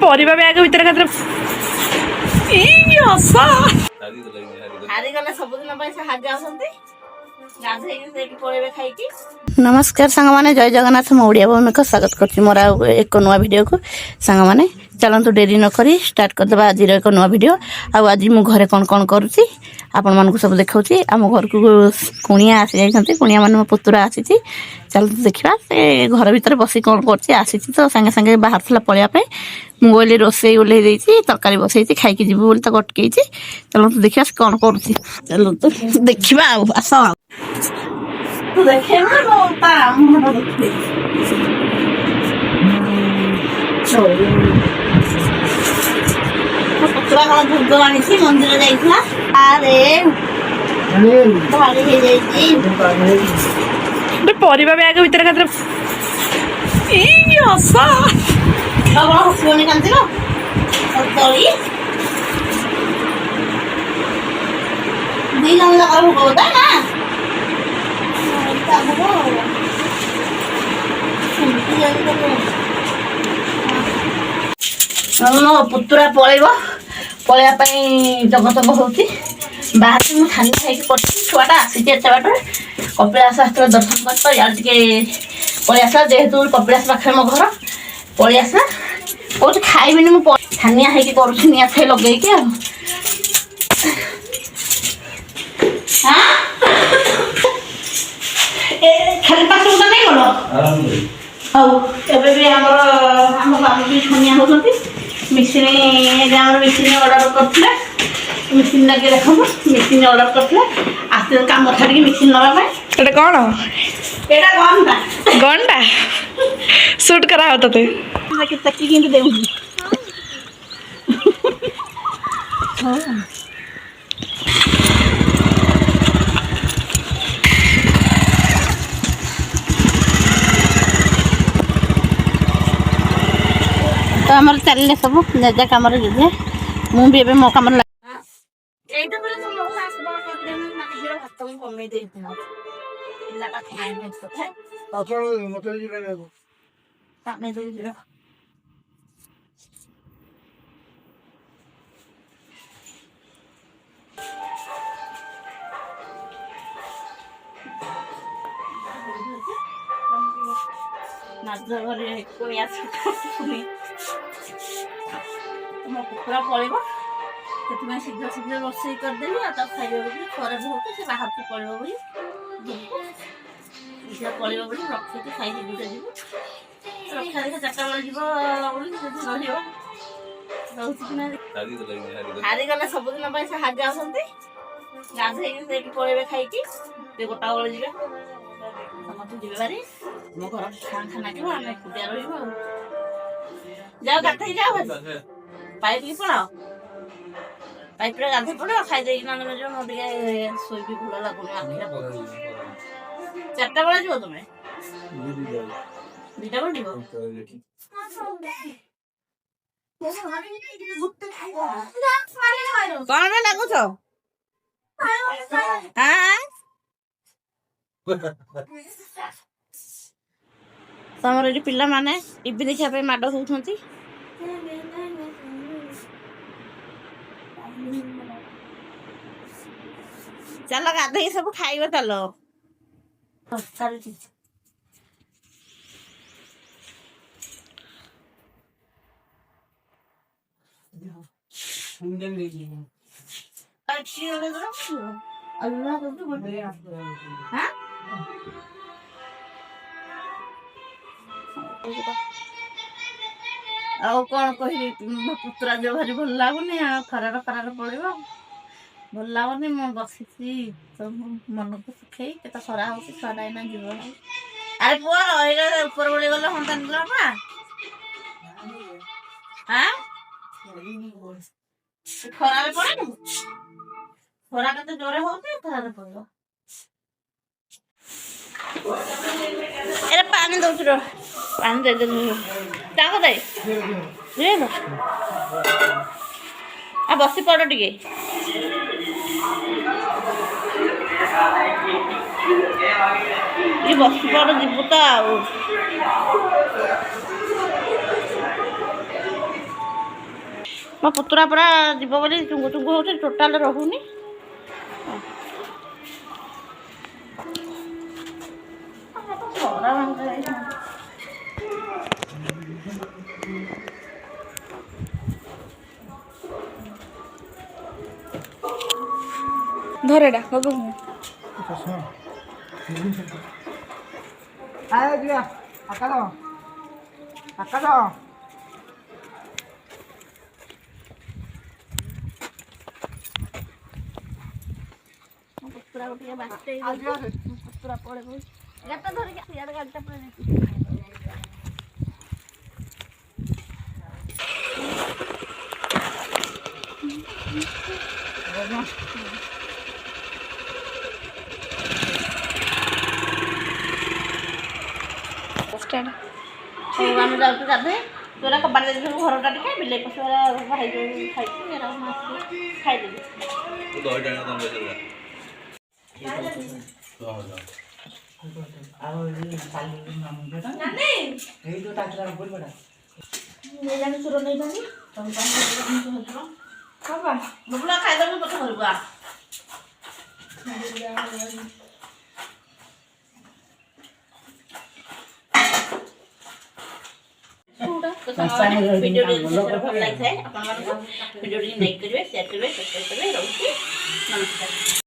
ପରିବା ବ୍ୟାଗ ଭିତରେ ହାରିଗଲେ ସବୁଦିନ ପାଇଁ ସେ ହାରି ଯାଉଛନ୍ତି। नमस्कार सांग माने जय जगन्नाथ मो ओडिया भूमि को स्वागत करछि मोर एक नुआ वीडियो को सांग माने चलंतु डेरी न करी स्टार्ट कर देबा आज एक नुआ वीडियो आ आज मु घरे कोन कोन करूछि आपन मन को सब देखाउछि हम घर को कुणिया आसी जाइछन्ती कुणिया माने मो पुतरा आसीछि चलंतु देखिबा से घर भीतर बसी कोन करछि आसीछि तो संगे संगे बाहर थला पळिया पे मु बोले रोसई ओले देछि तरकारी बसैछि खाइ के जिबो बोले त गटकेछि चलंतु देखिबा से कोन करूछि चलंतु देखिबा आसो तो देखे ना बोलता पुतरा कौन भोग आनी मंदिर जाइला अरे भारी हे जाइछि परिबा बैग भीतर खातिर ए हसा अब हसबोनी कांतिलो तोली दी जन लगा होता ना मो पुतरा पलैब पलैया जगतग होती बाहर मुझे खानी खाई छुआटा आसी एत बाट कपिलास आसला दर्शन कर पलि आसला जेहेतु कपिलास पाखे मो घर पलि आसला कौन खाइबिनी मुझे छानिया होगी करुच्छी निआ खाई लगे खाली पास गुटा नहीं गल भी आम बाबू भी छनिया होती मेसीन मेसीन अर्डर करते मेसीन लगे देख मेसीन अर्डर करते आस्ते कम छाड़ी मेसीन नापी कौन गनटा गनटा सुट करा ते दे तो आमर चलने सब जजा कम मुझे मो कम मो पुतरा पलैब से शीघ्र शीघ्र रोसई करदेवी खाइबे बोली खरा बहुत से बाहर को पलैब बोली पलैब बोली रखी खाई जीवित जीव रखा देखा 4टा बेले जीव हारीगले सबुदिन से हारि जाऊँगी गाधे पलैबे खाई गोटा बेले जी समस्त जी बारी मो घर खाना खाओ आम एकुटिया रही जाओ गाधे जाओ पाइप की पड़ाओ पाइप गाधे पड़ो खाई दे ना जो मोटे शोई भी भल लगुनि आखिरा 4टा बेले जीव तुम्हें 2टा बेले जीव कौन में लगुच तमर ये पिला माने टीवी देखा माड़ होती चलो गाधे सब खाइब चलो कौन कह पुतरा जो भारी भल लगुनि खरार खरार पड़े भल लगुनि मु बसी मन को सुखे के खरा हो छुआटा ना जीवन अरे पुआ ऊपर बड़ी गल हाँ ना हाँ खरार पड़े खरा के जोरे हो खरार पड़ो एरा पानी दौच पानी दे दे बसी पड़ टे ଏଠି ବସି ପଡ଼ ଯିବୁ ତ ଆଉ। ମୋ ପୁତୁରା ପୁରା ଯିବ ବୋଲି ଚୁଙ୍ଗୁ ଚୁଙ୍ଗୁ ହେଉଛି, ଟୋଟାଲ ରହୁନି। ধরেটা বাবু আয় দিয়া আকাল আকাল ପୁତୁରା ଟିକେ ବାଟେ ପୁତୁରା ପଳେଇବ ଗାଡ଼ିଟା ଧରିକି ଇଆଡ଼େ ଗାଡ଼ିଟା ପଳେଇ ସବୁ ଆମେ ଯାଉଛୁ ଗାଧୋଇ ତୋରା କବାଟ ଦେଇଥିବୁ ଘରଟା ଟିକେ ବିଲେଇ ପଶିବାର ଭାଇ ଯୋଉ ଖାଇଛି ଏରା ଖାଇଦେବି। ଖାଇଦେବୁ ପଛ କରିବୁ ଭିଡ଼ିଓ ଭଲ ଲାଗିଥାଏ ଆପଣମାନଙ୍କୁ ଭିଡ଼ିଓଟି ଲାଇକ୍ କରିବେ, ସେୟାର କରିବେ, ସବସ୍କ୍ରାଇବ୍ କରିବେ। ରହୁଛି ନମସ୍କାର।